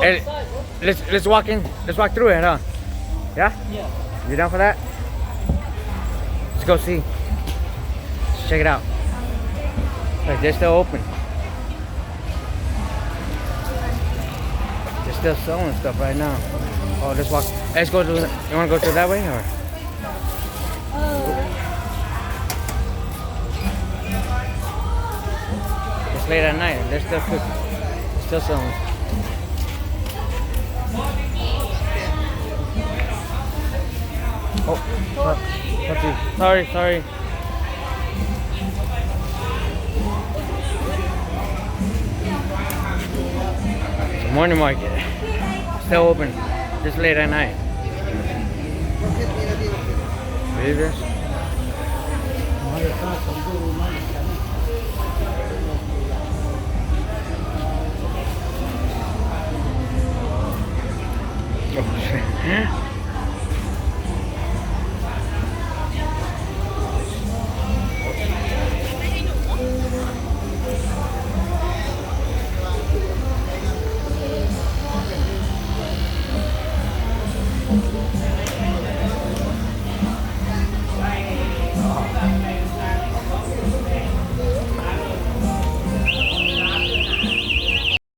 Hey, let's walk in. Let's walk through it, huh? Yeah? Yeah. You down for that? Let's go see. Let's check it out. Like they're still open. They're still selling stuff right now. Oh, let's walk. Let's go to. You want to go through that way or? It's late at night. They're still cooking. Still selling. Oh, sorry. It's a morning market. Still open. Just late at night. Believe this? Oh, shit.